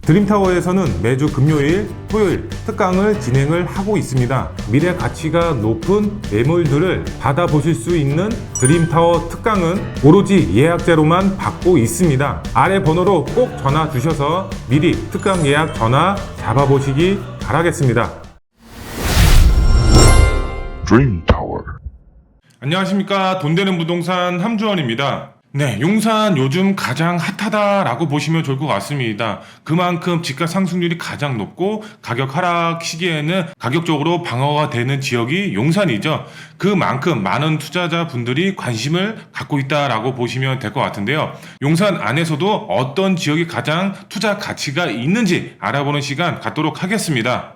드림타워에서는 매주 금요일, 토요일 특강을 진행을 하고 있습니다. 미래 가치가 높은 매물들을 받아보실 수 있는 드림타워 특강은 오로지 예약제로만 받고 있습니다. 아래 번호로 꼭 전화 주셔서 미리 특강 예약 전화 잡아보시기 바라겠습니다. Dream Tower. 안녕하십니까. 돈 되는 부동산 함주원입니다. 네, 용산 요즘 가장 핫하다라고 보시면 좋을 것 같습니다. 그만큼 집값 상승률이 가장 높고 가격 하락 시기에는 가격적으로 방어가 되는 지역이 용산이죠. 그만큼 많은 투자자분들이 관심을 갖고 있다라고 보시면 될 것 같은데요. 용산 안에서도 어떤 지역이 가장 투자 가치가 있는지 알아보는 시간 갖도록 하겠습니다.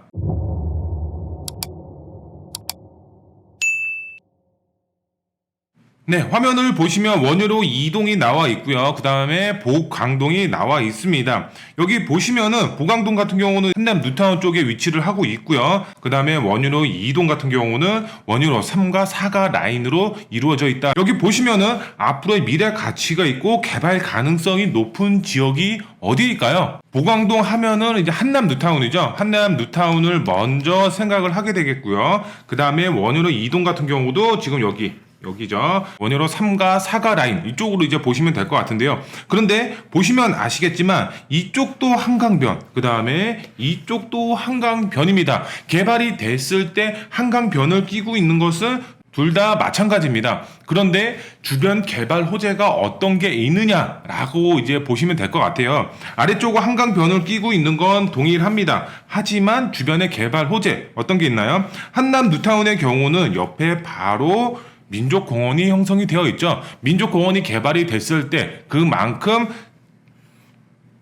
네, 화면을 보시면 원효로 이동이 나와 있고요. 그 다음에 보강동이 나와 있습니다. 여기 보시면은 보강동 같은 경우는 한남 뉴타운 쪽에 위치를 하고 있고요. 그 다음에 원효로 이동 같은 경우는 원효로 3가 4가 라인으로 이루어져 있다. 여기 보시면은 앞으로의 미래 가치가 있고 개발 가능성이 높은 지역이 어디일까요? 보강동 하면은 이제 한남 뉴타운이죠. 한남 뉴타운을 먼저 생각을 하게 되겠고요. 그 다음에 원효로 이동 같은 경우도 지금 여기죠. 원효로 3가 4가 라인 이쪽으로 이제 보시면 될 것 같은데요. 그런데 보시면 아시겠지만 이쪽도 한강변, 그 다음에 이쪽도 한강변입니다. 개발이 됐을 때 한강변을 끼고 있는 것은 둘 다 마찬가지입니다. 그런데 주변 개발 호재가 어떤 게 있느냐라고 이제 보시면 될 것 같아요. 아래쪽 한강변을 끼고 있는 건 동일합니다. 하지만 주변의 개발 호재 어떤 게 있나요? 한남 뉴타운의 경우는 옆에 바로 민족공원이 형성이 되어 있죠. 민족공원이 개발이 됐을 때 그만큼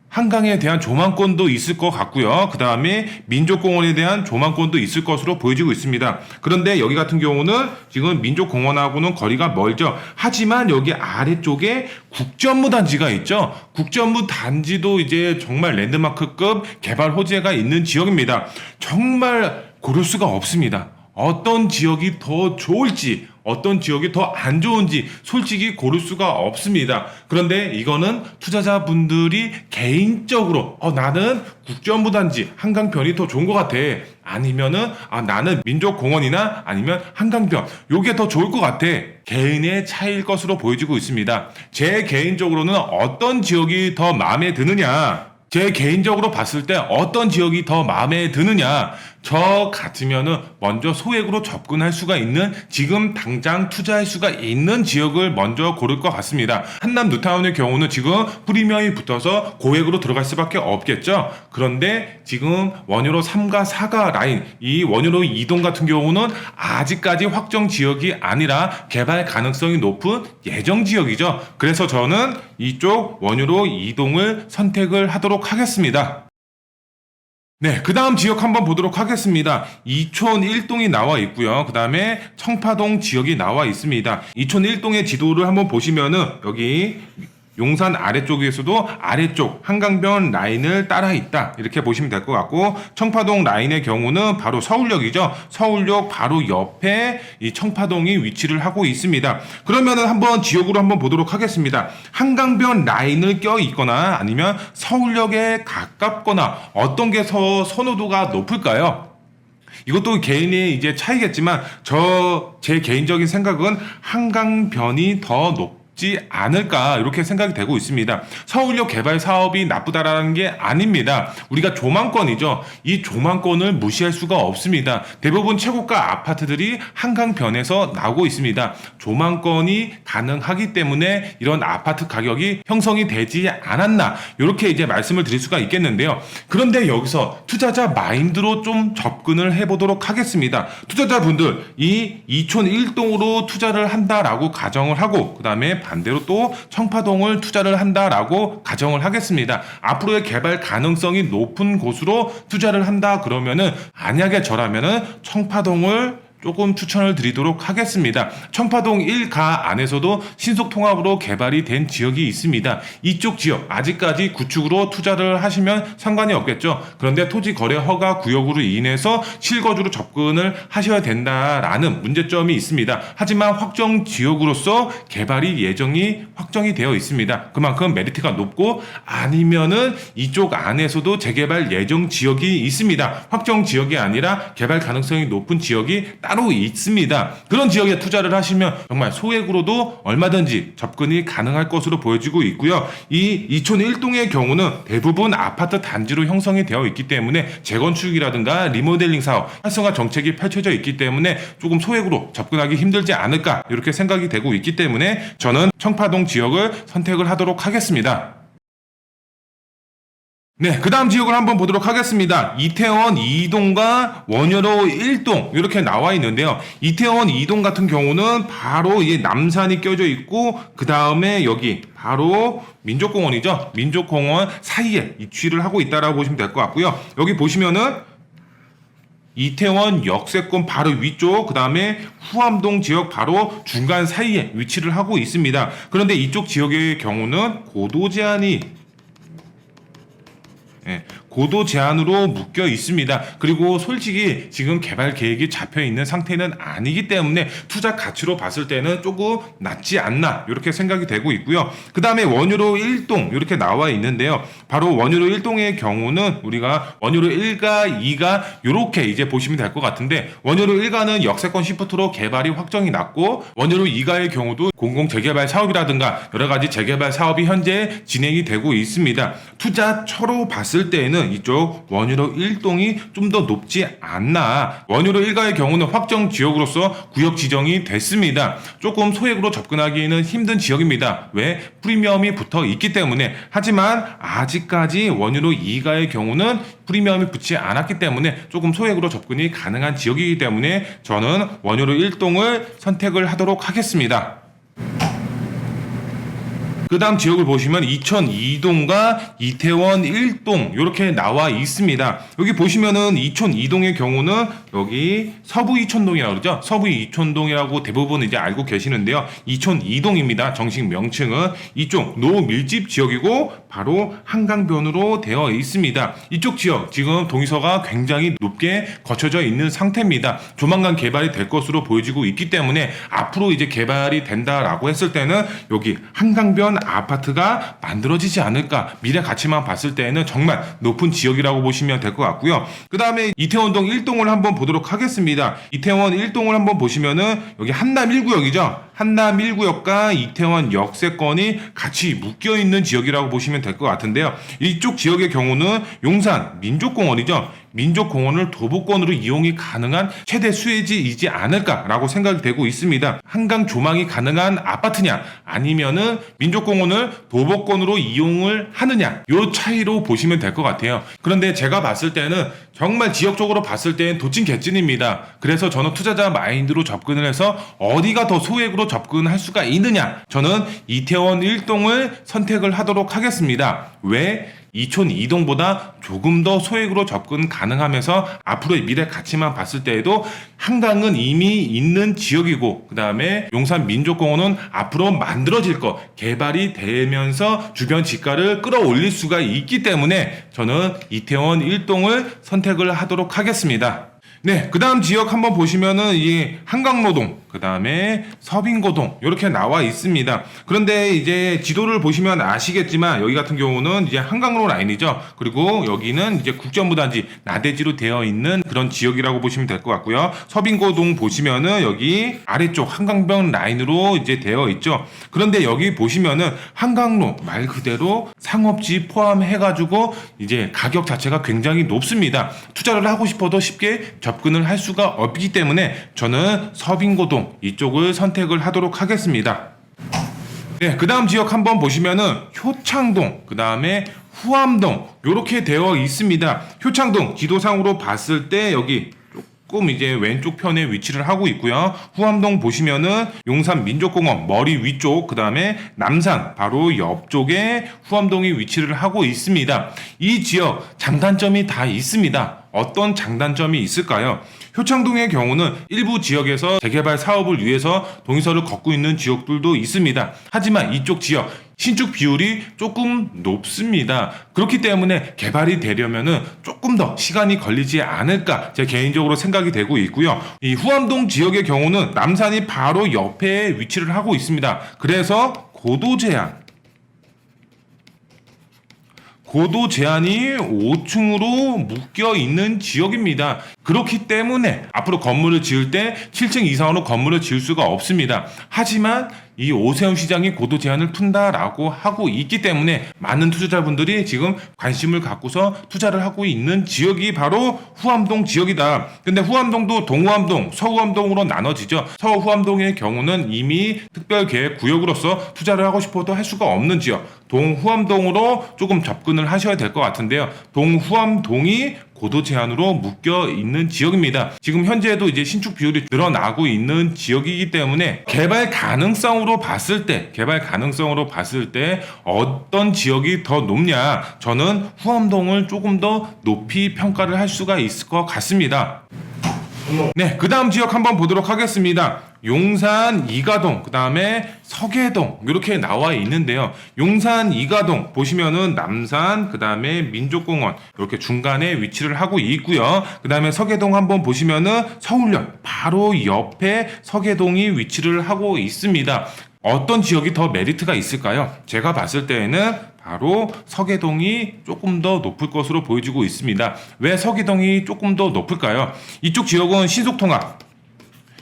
한강에 대한 조망권도 있을 것 같고요. 그 다음에 민족공원에 대한 조망권도 있을 것으로 보여지고 있습니다. 그런데 여기 같은 경우는 지금 민족공원하고는 거리가 멀죠. 하지만 여기 아래쪽에 국전무단지가 있죠. 국전무단지도 이제 정말 랜드마크급 개발 호재가 있는 지역입니다. 정말 고를 수가 없습니다. 어떤 지역이 더 좋을지, 어떤 지역이 더 안 좋은지 솔직히 고를 수가 없습니다. 그런데 이거는 투자자분들이 개인적으로 나는 국전무단지 한강변이 더 좋은 것 같아. 아니면은 나는 민족공원이나 아니면 한강변 요게 더 좋을 것 같아. 개인의 차이일 것으로 보여지고 있습니다. 제 개인적으로는 어떤 지역이 더 마음에 드느냐, 제 개인적으로 봤을 때 어떤 지역이 더 마음에 드느냐, 저 같으면은 먼저 소액으로 접근할 수가 있는, 지금 당장 투자할 수가 있는 지역을 먼저 고를 것 같습니다. 한남 뉴타운의 경우는 지금 프리미엄이 붙어서 고액으로 들어갈 수밖에 없겠죠. 그런데 지금 원효로 3가 4가 라인, 이 원효로 이동 같은 경우는 아직까지 확정 지역이 아니라 개발 가능성이 높은 예정 지역이죠. 그래서 저는 이쪽 원효로 이동을 선택을 하도록 하겠습니다. 네, 그 다음 지역 한번 보도록 하겠습니다. 이촌 1동이 나와 있고요. 그 다음에 청파동 지역이 나와 있습니다. 이촌 1동의 지도를 한번 보시면은 여기 용산 아래쪽에서도 아래쪽 한강변 라인을 따라 있다, 이렇게 보시면 될 것 같고, 청파동 라인의 경우는 바로 서울역이죠. 서울역 바로 옆에 이 청파동이 위치를 하고 있습니다. 그러면은 한번 지역으로 한번 보도록 하겠습니다. 한강변 라인을 껴 있거나 아니면 서울역에 가깝거나 어떤 게 더 선호도가 높을까요? 이것도 개인의 이제 차이겠지만 제 개인적인 생각은 한강변이 더 높지 않을까, 이렇게 생각이 되고 있습니다. 서울역 개발 사업이 나쁘다라는 게 아닙니다. 우리가 조망권이죠. 이 조망권을 무시할 수가 없습니다. 대부분 최고가 아파트들이 한강변에서 나오고 있습니다. 조망권이 가능하기 때문에 이런 아파트 가격이 형성이 되지 않았나, 이렇게 이제 말씀을 드릴 수가 있겠는데요. 그런데 여기서 투자자 마인드로 좀 접근을 해보도록 하겠습니다. 투자자분들, 이 이촌 1동으로 투자를 한다라고 가정을 하고, 그 다음에 반대로 또 청파동을 투자를 한다라고 가정을 하겠습니다. 앞으로의 개발 가능성이 높은 곳으로 투자를 한다 그러면은, 만약에 저라면은 청파동을 조금 추천을 드리도록 하겠습니다. 청파동 1가 안에서도 신속통합으로 개발이 된 지역이 있습니다. 이쪽 지역 아직까지 구축으로 투자를 하시면 상관이 없겠죠. 그런데 토지거래 허가 구역으로 인해서 실거주로 접근을 하셔야 된다라는 문제점이 있습니다. 하지만 확정 지역으로서 개발이 예정이 확정이 되어 있습니다. 그만큼 메리트가 높고 아니면은 이쪽 안에서도 재개발 예정 지역이 있습니다. 확정 지역이 아니라 개발 가능성이 높은 지역이 따로 있습니다. 그런 지역에 투자를 하시면 정말 소액으로도 얼마든지 접근이 가능할 것으로 보여지고 있고요. 이 이촌 1동의 경우는 대부분 아파트 단지로 형성이 되어 있기 때문에 재건축이라든가 리모델링 사업, 활성화 정책이 펼쳐져 있기 때문에 조금 소액으로 접근하기 힘들지 않을까 이렇게 생각이 되고 있기 때문에 저는 청파동 지역을 선택을 하도록 하겠습니다. 네, 그 다음 지역을 한번 보도록 하겠습니다. 이태원 2동과 원효로 1동 이렇게 나와 있는데요. 이태원 2동 같은 경우는 바로 이 남산이 껴져 있고 그 다음에 여기 바로 민족공원이죠. 민족공원 사이에 위치를 하고 있다라고 보시면 될 것 같고요. 여기 보시면은 이태원 역세권 바로 위쪽, 그 다음에 후암동 지역 바로 중간 사이에 위치를 하고 있습니다. 그런데 이쪽 지역의 경우는 고도 제한이 고도 제한으로 묶여 있습니다. 그리고 솔직히 지금 개발 계획이 잡혀 있는 상태는 아니기 때문에 투자 가치로 봤을 때는 조금 낮지 않나 이렇게 생각이 되고 있고요. 그 다음에 원효로 1동 이렇게 나와 있는데요. 바로 원효로 1동의 경우는 우리가 원효로 1가 2가 이렇게 이제 보시면 될 것 같은데 원효로 1가는 역세권 시프트로 개발이 확정이 났고 원효로 2가의 경우도 공공 재개발 사업이라든가 여러 가지 재개발 사업이 현재 진행이 되고 있습니다. 투자처로 봤을 때는 이쪽 원효로 1동이 좀 더 높지 않나. 원효로 1가의 경우는 확정 지역으로서 구역 지정이 됐습니다. 조금 소액으로 접근하기는 힘든 지역입니다. 왜? 프리미엄이 붙어 있기 때문에. 하지만 아직까지 원효로 2가의 경우는 프리미엄이 붙지 않았기 때문에 조금 소액으로 접근이 가능한 지역이기 때문에 저는 원효로 1동을 선택을 하도록 하겠습니다. 그 다음 지역을 보시면 이천 2동과 이태원 1동 이렇게 나와 있습니다. 여기 보시면은 이촌 2동의 경우는 여기 서부 이촌동이라고 그러죠. 서부 이촌동이라고 대부분 이제 알고 계시는데요. 이촌 2동입니다. 정식 명칭은 이쪽 노밀집 지역이고 바로 한강변으로 되어 있습니다. 이쪽 지역 지금 동의서가 굉장히 높게 거쳐져 있는 상태입니다. 조만간 개발이 될 것으로 보여지고 있기 때문에 앞으로 이제 개발이 된다라고 했을 때는 여기 한강변 아파트가 만들어지지 않을까. 미래 가치만 봤을 때는 정말 높은 지역이라고 보시면 될 것 같고요. 그 다음에 이태원동 1동을 한번 보도록 하겠습니다. 이태원 1동을 한번 보시면은 여기 한남 1구역이죠. 한남 1구역과 이태원 역세권이 같이 묶여있는 지역이라고 보시면 될 것 같은데요. 이쪽 지역의 경우는 용산 민족공원이죠. 민족공원을 도보권으로 이용이 가능한 최대 수혜지이지 않을까라고 생각이 되고 있습니다. 한강 조망이 가능한 아파트냐 아니면은 민족공원을 도보권으로 이용을 하느냐 요 차이로 보시면 될 것 같아요. 그런데 제가 봤을 때는 정말 지역적으로 봤을 때는 도찐개찐입니다. 그래서 저는 투자자 마인드로 접근을 해서 어디가 더 소액으로 접근할 수가 있느냐, 저는 이태원 1동을 선택을 하도록 하겠습니다. 왜? 이촌 2동보다 조금 더 소액으로 접근 가능하면서 앞으로의 미래 가치만 봤을 때에도 한강은 이미 있는 지역이고 그 다음에 용산 민족공원은 앞으로 만들어질 거 개발이 되면서 주변 지가를 끌어올릴 수가 있기 때문에 저는 이태원 1동을 선택을 하도록 하겠습니다. 네, 그 다음 지역 한번 보시면은 이 한강로동, 그 다음에 서빙고동 이렇게 나와 있습니다. 그런데 이제 지도를 보시면 아시겠지만 여기 같은 경우는 이제 한강로 라인이죠. 그리고 여기는 이제 국정부단지 나대지로 되어 있는 그런 지역이라고 보시면 될 것 같고요. 서빙고동 보시면은 여기 아래쪽 한강변 라인으로 이제 되어 있죠. 그런데 여기 보시면은 한강로 말 그대로 상업지 포함해가지고 이제 가격 자체가 굉장히 높습니다. 투자를 하고 싶어도 쉽게 접근을 할 수가 없기 때문에 저는 서빙고동 이쪽을 선택을 하도록 하겠습니다. 네, 그 다음 지역 한번 보시면은 효창동, 그 다음에 후암동 이렇게 되어 있습니다. 효창동 지도상으로 봤을 때 여기 조금 이제 왼쪽 편에 위치를 하고 있고요. 후암동 보시면은 용산 민족공원 머리 위쪽, 그 다음에 남산 바로 옆쪽에 후암동이 위치를 하고 있습니다. 이 지역 장단점이 다 있습니다. 어떤 장단점이 있을까요? 효창동의 경우는 일부 지역에서 재개발 사업을 위해서 동의서를 걷고 있는 지역들도 있습니다. 하지만 이쪽 지역 신축 비율이 조금 높습니다. 그렇기 때문에 개발이 되려면은 조금 더 시간이 걸리지 않을까 제 개인적으로 생각이 되고 있고요. 이 후암동 지역의 경우는 남산이 바로 옆에 위치를 하고 있습니다. 그래서 고도 제한이 5층으로 묶여 있는 지역입니다. 그렇기 때문에 앞으로 건물을 지을 때 7층 이상으로 건물을 지을 수가 없습니다. 하지만 이 오세훈 시장이 고도 제한을 푼다라고 하고 있기 때문에 많은 투자자분들이 지금 관심을 갖고서 투자를 하고 있는 지역이 바로 후암동 지역이다. 근데 후암동도 동후암동, 서후암동으로 나눠지죠. 서후암동의 경우는 이미 특별계획구역으로서 투자를 하고 싶어도 할 수가 없는 지역. 동후암동으로 조금 접근을 하셔야 될 것 같은데요. 동후암동이 고도 제한으로 묶여 있는 지역입니다. 지금 현재도 이제 신축 비율이 늘어나고 있는 지역이기 때문에 개발 가능성으로 봤을 때 어떤 지역이 더 높냐? 저는 후암동을 조금 더 높이 평가를 할 수가 있을 것 같습니다. 네, 그 다음 지역 한번 보도록 하겠습니다. 용산 이가동, 그 다음에 서계동 이렇게 나와 있는데요. 용산 이가동 보시면은 남산, 그 다음에 민족공원 이렇게 중간에 위치를 하고 있고요. 그 다음에 서계동 한번 보시면은 서울역 바로 옆에 서계동이 위치를 하고 있습니다. 어떤 지역이 더 메리트가 있을까요? 제가 봤을 때에는 바로 서계동이 조금 더 높을 것으로 보여지고 있습니다. 왜 서계동이 조금 더 높을까요? 이쪽 지역은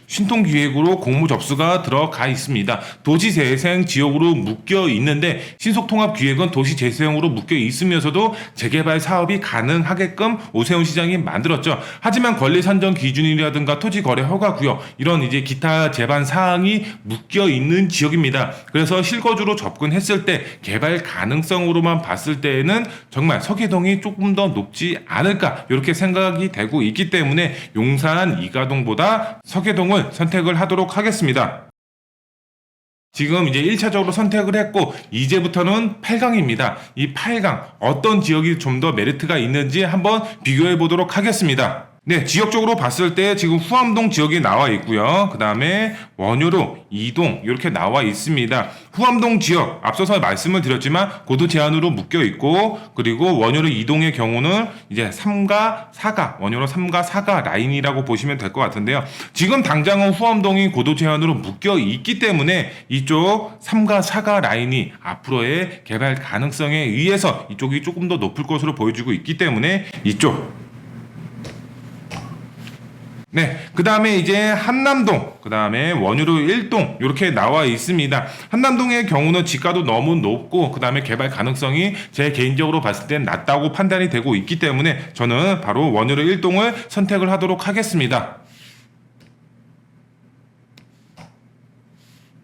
신통기획으로 공모 접수가 들어가 있습니다. 도시재생 지역으로 묶여 있는데 신속통합기획은 도시재생으로 묶여 있으면서도 재개발 사업이 가능하게끔 오세훈 시장이 만들었죠. 하지만 권리산정 기준이라든가 토지거래 허가구역 이런 이제 기타 제반 사항이 묶여 있는 지역입니다. 그래서 실거주로 접근했을 때 개발 가능성으로만 봤을 때에는 정말 서계동이 조금 더 높지 않을까 이렇게 생각이 되고 있기 때문에 용산 이가동보다 서계동을 선택을 하도록 하겠습니다. 지금 이제 1차적으로 선택을 했고 이제부터는 8강입니다. 이 8강 어떤 지역이 좀 더 메리트가 있는지 한번 비교해 보도록 하겠습니다. 네, 지역적으로 봤을 때 지금 후암동 지역이 나와 있고요. 그 다음에 원효로, 이동 이렇게 나와 있습니다. 후암동 지역 앞서서 말씀을 드렸지만 고도 제한으로 묶여 있고, 그리고 원효로 이동의 경우는 이제 3가 4가 원효로 3가 4가 라인이라고 보시면 될 것 같은데요. 지금 당장은 후암동이 고도 제한으로 묶여 있기 때문에 이쪽 3가 4가 라인이 앞으로의 개발 가능성에 의해서 이쪽이 조금 더 높을 것으로 보여지고 있기 때문에 이쪽. 네, 그 다음에 이제 한남동, 그 다음에 원효로 1동 이렇게 나와 있습니다. 한남동의 경우는 지가도 너무 높고 그 다음에 개발 가능성이 제 개인적으로 봤을 땐 낮다고 판단이 되고 있기 때문에 저는 바로 원효로 1동을 선택을 하도록 하겠습니다.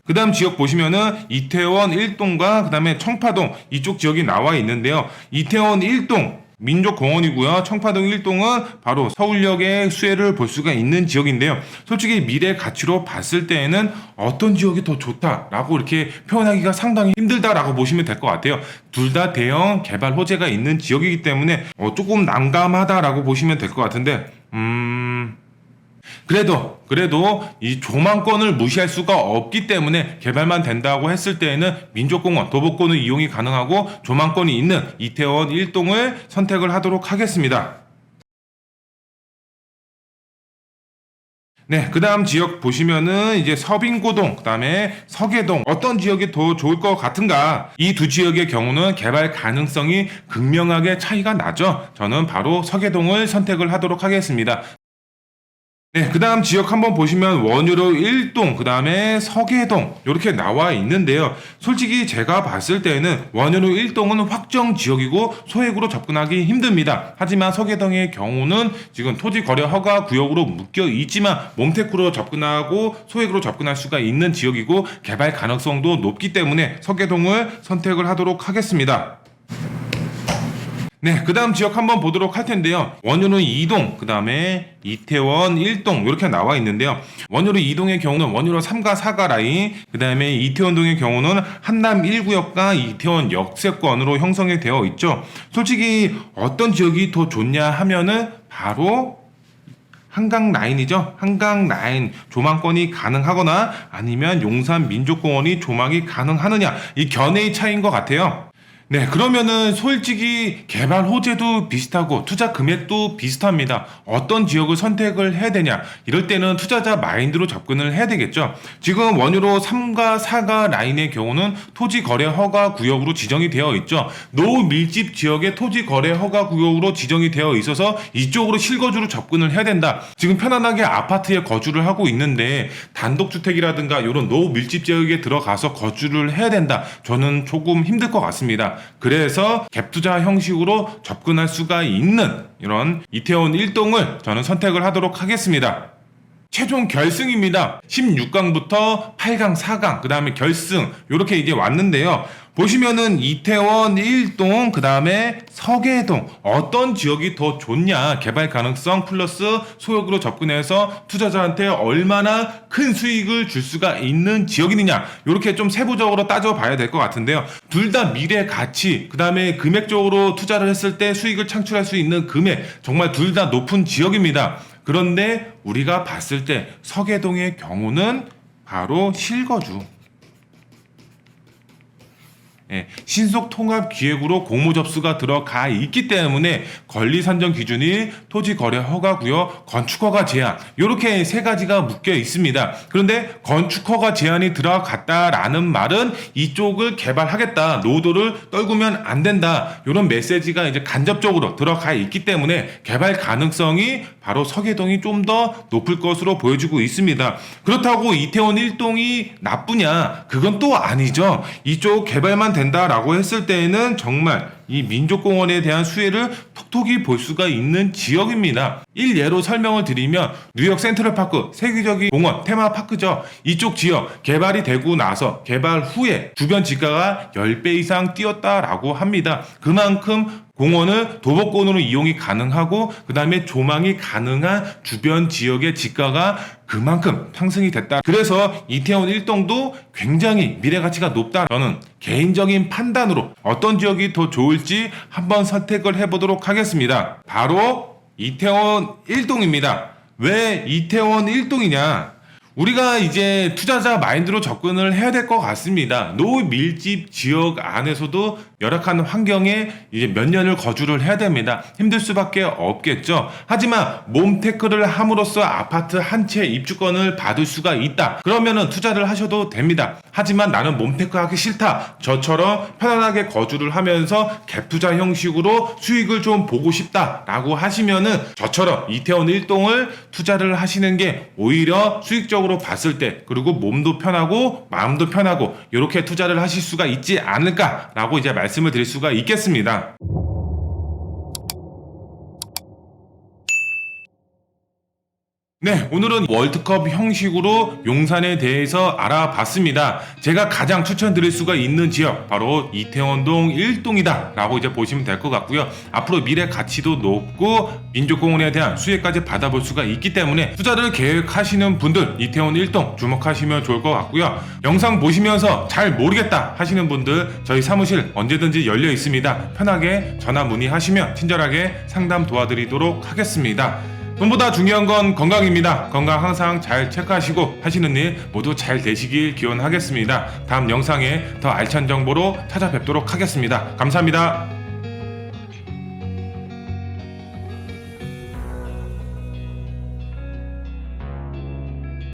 그 다음 지역 보시면은 이태원 1동과 그 다음에 청파동 이쪽 지역이 나와 있는데요. 이태원 1동 민족공원이고요. 청파동 1동은 바로 서울역의 수혜를 볼 수가 있는 지역인데요. 솔직히 미래 가치로 봤을 때에는 어떤 지역이 더 좋다라고 이렇게 표현하기가 상당히 힘들다라고 보시면 될 것 같아요. 둘 다 대형 개발 호재가 있는 지역이기 때문에 조금 난감하다라고 보시면 될 것 같은데 그래도 이 조망권을 무시할 수가 없기 때문에 개발만 된다고 했을 때에는 민족공원, 도보권의 이용이 가능하고 조망권이 있는 이태원 1동을 선택을 하도록 하겠습니다. 네, 그 다음 지역 보시면은 이제 서빙고동, 그 다음에 서계동 어떤 지역이 더 좋을 것 같은가? 이 두 지역의 경우는 개발 가능성이 극명하게 차이가 나죠. 저는 바로 서계동을 선택을 하도록 하겠습니다. 네, 그 다음 지역 한번 보시면 원효로 1동, 그 다음에 서계동 이렇게 나와 있는데요. 솔직히 제가 봤을 때는 원효로 1동은 확정 지역이고 소액으로 접근하기 힘듭니다. 하지만 서계동의 경우는 지금 토지 거래 허가 구역으로 묶여 있지만 몽테크로 접근하고 소액으로 접근할 수가 있는 지역이고 개발 가능성도 높기 때문에 서계동을 선택을 하도록 하겠습니다. 네, 그 다음 지역 한번 보도록 할 텐데요. 원효로 2동, 그 다음에 이태원 1동 이렇게 나와 있는데요. 원효로 2동의 경우는 원효로 3가 4가 라인, 그 다음에 이태원동의 경우는 한남 1구역과 이태원 역세권으로 형성이 되어 있죠. 솔직히 어떤 지역이 더 좋냐 하면은 바로 한강 라인이죠. 한강 라인 조망권이 가능하거나 아니면 용산 민족공원이 조망이 가능하느냐, 이 견해의 차이인 것 같아요. 네, 그러면은 솔직히 개발 호재도 비슷하고 투자 금액도 비슷합니다. 어떤 지역을 선택을 해야 되냐? 이럴 때는 투자자 마인드로 접근을 해야 되겠죠. 지금 원효로 3가 4가 라인의 경우는 토지 거래 허가 구역으로 지정이 되어 있죠. 노후 밀집 지역의 토지 거래 허가 구역으로 지정이 되어 있어서 이쪽으로 실거주로 접근을 해야 된다. 지금 편안하게 아파트에 거주를 하고 있는데 단독주택이라든가 이런 노후 밀집 지역에 들어가서 거주를 해야 된다. 저는 조금 힘들 것 같습니다. 그래서 갭투자 형식으로 접근할 수가 있는 이런 이태원 1동을 저는 선택을 하도록 하겠습니다. 최종 결승입니다. 16강부터 8강, 4강, 그 다음에 결승 이렇게 이제 왔는데요. 보시면은 이태원 1동, 그 다음에 서계동 어떤 지역이 더 좋냐, 개발 가능성 플러스 소역으로 접근해서 투자자한테 얼마나 큰 수익을 줄 수가 있는 지역이느냐, 이렇게 좀 세부적으로 따져봐야 될 것 같은데요. 둘 다 미래 가치, 그 다음에 금액적으로 투자를 했을 때 수익을 창출할 수 있는 금액, 정말 둘 다 높은 지역입니다. 그런데 우리가 봤을 때 서계동의 경우는 바로 실거주, 신속통합기획으로 공모 접수가 들어가 있기 때문에 권리 산정 기준이 토지거래 허가구역, 건축허가 제한, 이렇게 세 가지가 묶여 있습니다. 그런데 건축허가 제한이 들어갔다라는 말은 이쪽을 개발하겠다, 노도를 떨구면 안 된다, 이런 메시지가 이제 간접적으로 들어가 있기 때문에 개발 가능성이 바로 서계동이 좀 더 높을 것으로 보여지고 있습니다. 그렇다고 이태원 1동이 나쁘냐? 그건 또 아니죠. 이쪽 개발만 된다라고 했을 때에는 정말 이 민족공원에 대한 수혜를 톡톡히 볼 수가 있는 지역입니다. 일예로 설명을 드리면 뉴욕 센트럴파크 세계적인 공원 테마파크죠. 이쪽 지역 개발이 되고 나서 개발 후에 주변 지가가 10배 이상 뛰었다라고 합니다. 그만큼 공원을 도보권으로 이용이 가능하고 그 다음에 조망이 가능한 주변 지역의 지가가 그만큼 상승이 됐다. 그래서 이태원 1동도 굉장히 미래 가치가 높다. 저는 개인적인 판단으로 어떤 지역이 더 좋을지 한번 선택을 해보도록 하겠습니다. 바로 이태원 1동입니다. 왜 이태원 1동이냐? 우리가 이제 투자자 마인드로 접근을 해야 될 것 같습니다. 노후 밀집 지역 안에서도 열악한 환경에 이제 몇 년을 거주를 해야 됩니다. 힘들 수밖에 없겠죠. 하지만 몸테크를 함으로써 아파트 한 채 입주권을 받을 수가 있다. 그러면은 투자를 하셔도 됩니다. 하지만 나는 몸테크 하기 싫다. 저처럼 편안하게 거주를 하면서 갭투자 형식으로 수익을 좀 보고 싶다라고 하시면은 저처럼 이태원 1동을 투자를 하시는 게 오히려 수익적으로 봤을 때, 그리고 몸도 편하고 마음도 편하고 이렇게 투자를 하실 수가 있지 않을까라고 이제 말씀을 드릴 수가 있겠습니다. 네, 오늘은 월드컵 형식으로 용산에 대해서 알아봤습니다. 제가 가장 추천드릴 수가 있는 지역 바로 이태원동 1동이다 라고 이제 보시면 될 것 같고요. 앞으로 미래 가치도 높고 민족공원에 대한 수혜까지 받아볼 수가 있기 때문에 투자를 계획하시는 분들 이태원 1동 주목하시면 좋을 것 같고요. 영상 보시면서 잘 모르겠다 하시는 분들 저희 사무실 언제든지 열려 있습니다. 편하게 전화 문의하시면 친절하게 상담 도와드리도록 하겠습니다. 돈보다 중요한 건 건강입니다. 건강 항상 잘 체크하시고 하시는 일 모두 잘 되시길 기원하겠습니다. 다음 영상에 더 알찬 정보로 찾아뵙도록 하겠습니다. 감사합니다.